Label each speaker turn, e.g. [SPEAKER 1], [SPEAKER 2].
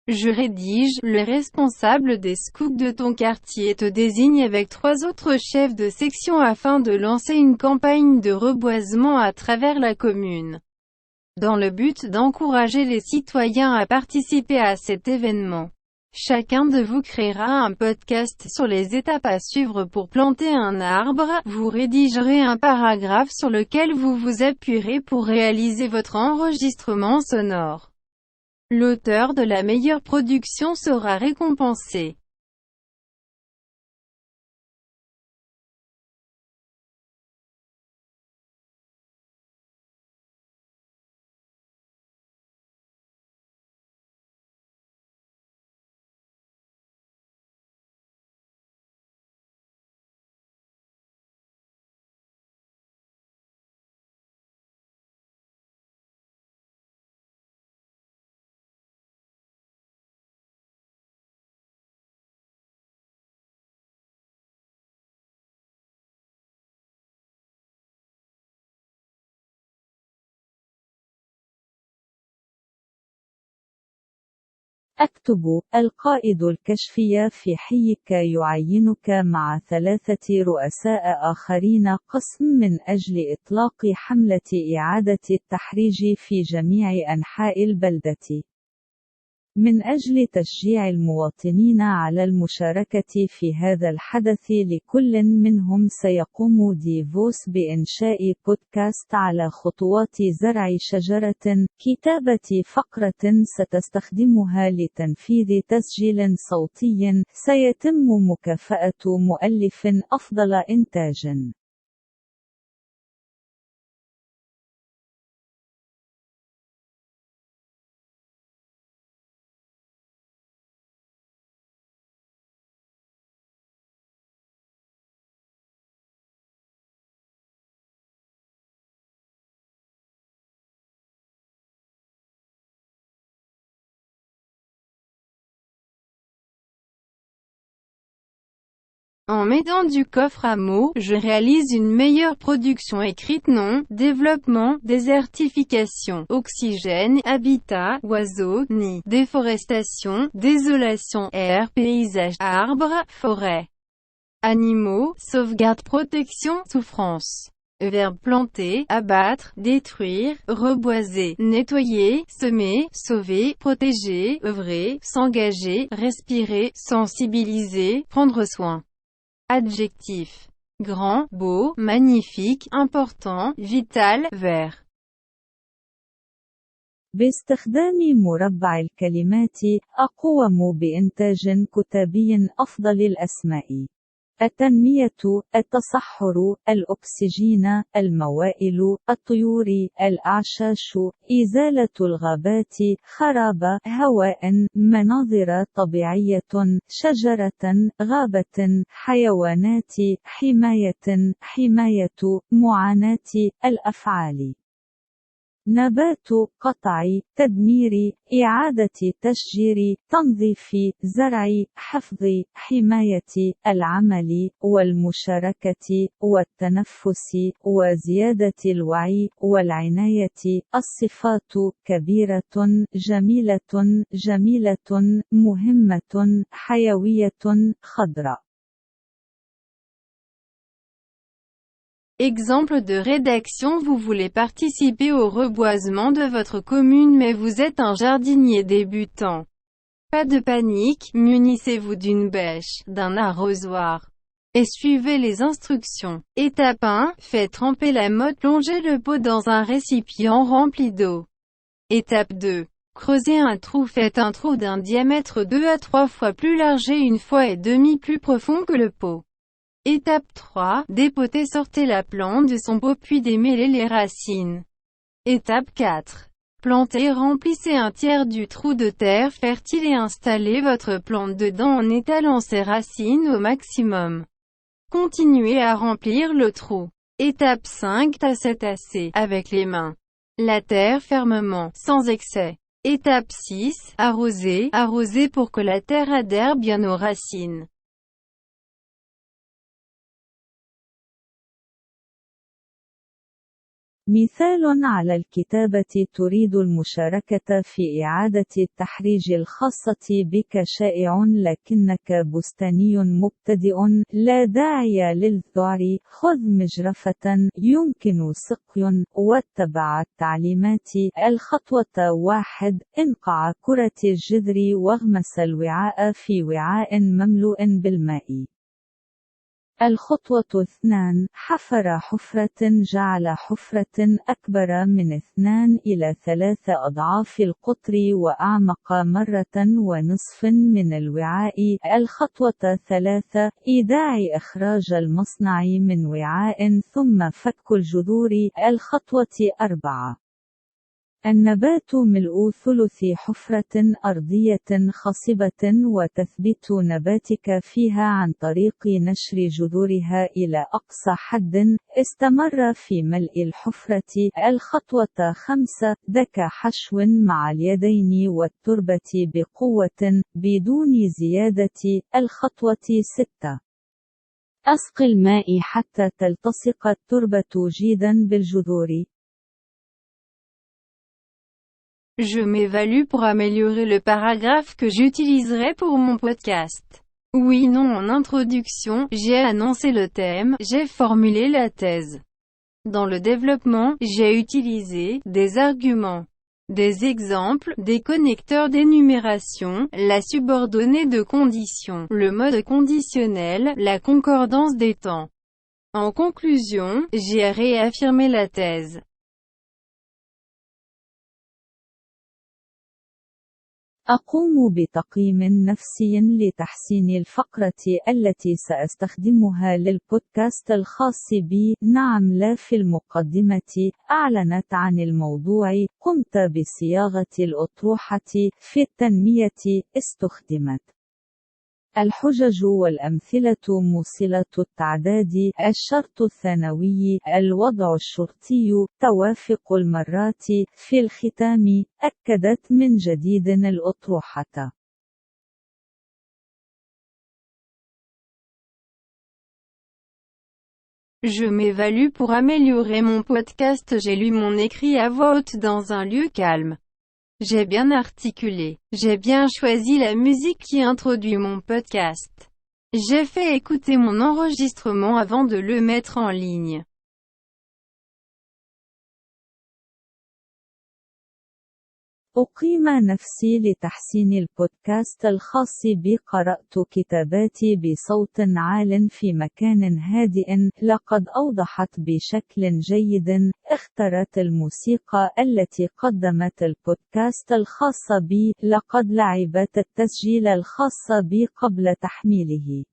[SPEAKER 1] Je rédige, le responsable des scouts de ton quartier te désigne avec 3 autres chefs de section afin de lancer une campagne de reboisement à travers la commune, dans le but d'encourager les citoyens à participer à cet événement. Chacun de vous créera un podcast sur les étapes à suivre pour planter un arbre. Vous rédigerez un paragraphe sur lequel vous vous appuierez pour réaliser votre enregistrement sonore. L'auteur de la meilleure production sera récompensé.
[SPEAKER 2] أكتب: القائد الكشفي في حيك يعينك مع 3 رؤساء آخرين قسم من أجل إطلاق حملة إعادة التحريج في جميع أنحاء البلدة، من أجل تشجيع المواطنين على المشاركة في هذا الحدث. لكل منهم سيقوم ديفوس بإنشاء بودكاست على خطوات زرع شجرة، كتابة فقرة ستستخدمها لتنفيذ تسجيل صوتي، سيتم مكافأة مؤلف أفضل إنتاجاً.
[SPEAKER 1] En m'aidant du coffre à mots, je réalise une meilleure production écrite. Nom, développement, désertification, oxygène, habitat, oiseaux, nid, déforestation, désolation, air, paysage, arbres, forêt, animaux, sauvegarde, protection, souffrance. Verbe planter, abattre, détruire, reboiser, nettoyer, semer, sauver, protéger, œuvrer, s'engager, respirer, sensibiliser, prendre soin. Adjectif: grand, beau, magnifique, important, vital, vert.
[SPEAKER 2] باستخدام مربع الكلمات، أقوم بإنتاج كتابي أفضل. الأسماء: التنمية، التصحر، الأكسجين، الموائل، الطيور، الأعشاش، إزالة الغابات، خراب، هواء، مناظر طبيعية، شجرة، غابة، حيوانات، حماية، حماية، معاناة، الأفعال: نبات، قطع، تدمير، إعادة تشجير، تنظيف، زرع، حفظ، حماية، العمل، والمشاركة، والتنفس، وزيادة الوعي، والعناية. الصفات: كبيرة، جميلة، جميلة، مهمة، حيوية، خضراء.
[SPEAKER 1] Exemple de rédaction: vous voulez participer au reboisement de votre commune mais vous êtes un jardinier débutant. Pas de panique, munissez-vous d'une bêche, d'un arrosoir, et suivez les instructions. Étape 1, faites tremper la motte, plongez le pot dans un récipient rempli d'eau. Étape 2, creusez un trou, faites un trou d'un diamètre 2 à 3 fois plus large et 1,5 fois plus profond que le pot. Étape 3, dépotez, sortez la plante de son pot puis démêlez les racines. Étape 4, plantez, remplissez un tiers du trou de terre fertile et installez votre plante dedans en étalant ses racines au maximum. Continuez à remplir le trou. Étape 5, tassez avec les mains la terre fermement, sans excès. Étape 6, arrosez, arrosez pour que la terre adhère bien aux racines.
[SPEAKER 2] مثال على الكتابة تريد المشاركة في إعادة التحريج الخاصة بك شائع لكنك بستاني مبتدئ لا داعي للذعر خذ مجرفة يمكن سقي واتبع التعليمات الخطوة 1 انقع كرة الجذر واغمس الوعاء في وعاء مملوء بالماء الخطوة 2 حفر حفرة جعل حفرة أكبر من 2 إلى 3 أضعاف القطر وأعمق 1.5 من الوعاء الخطوة 3 إيداع إخراج المصنع من وعاء ثم فك الجذور الخطوة 4 النبات ملء ثلث حفرة أرضية خصبة وتثبيت نباتك فيها عن طريق نشر جذورها إلى أقصى حد استمر في ملء الحفرة الخطوة 5 دك حشو مع اليدين والتربة بقوة بدون زيادة الخطوة 6 أسقي الماء حتى تلتصق التربة جيدا بالجذور
[SPEAKER 1] Je m'évalue pour améliorer le paragraphe que j'utiliserai pour mon podcast. Oui, non, en introduction, j'ai annoncé le thème, j'ai formulé la thèse. Dans le développement, j'ai utilisé des arguments, des exemples, des connecteurs d'énumération, la subordonnée de conditions, le mode conditionnel, la concordance des temps. En conclusion, j'ai réaffirmé la thèse.
[SPEAKER 2] أقوم بتقييم نفسي لتحسين الفقرة التي سأستخدمها للبودكاست الخاص بي. نعم لا في المقدمة أعلنت عن الموضوع. قمت بصياغة الأطروحة في التنمية. استخدمت الحجج والأمثلة موصلة التعداد الشرط الثانوي الوضع الشرطي توافق المرات. في الختام أكدت من جديد الأطروحة
[SPEAKER 1] Je m'évalue pour améliorer mon podcast. J'ai lu mon écrit à voix haute dans un lieu calme. J'ai bien articulé. J'ai bien choisi la musique qui introduit mon podcast. J'ai fait écouter mon enregistrement avant de le mettre en ligne.
[SPEAKER 2] أقيم نفسي لتحسين البودكاست الخاص بي. قرأت كتاباتي بصوت عال في مكان هادئ. لقد أوضحت بشكل جيد. اخترت الموسيقى التي قدمت البودكاست الخاص بي. لقد لعبت التسجيل الخاص بي قبل تحميله.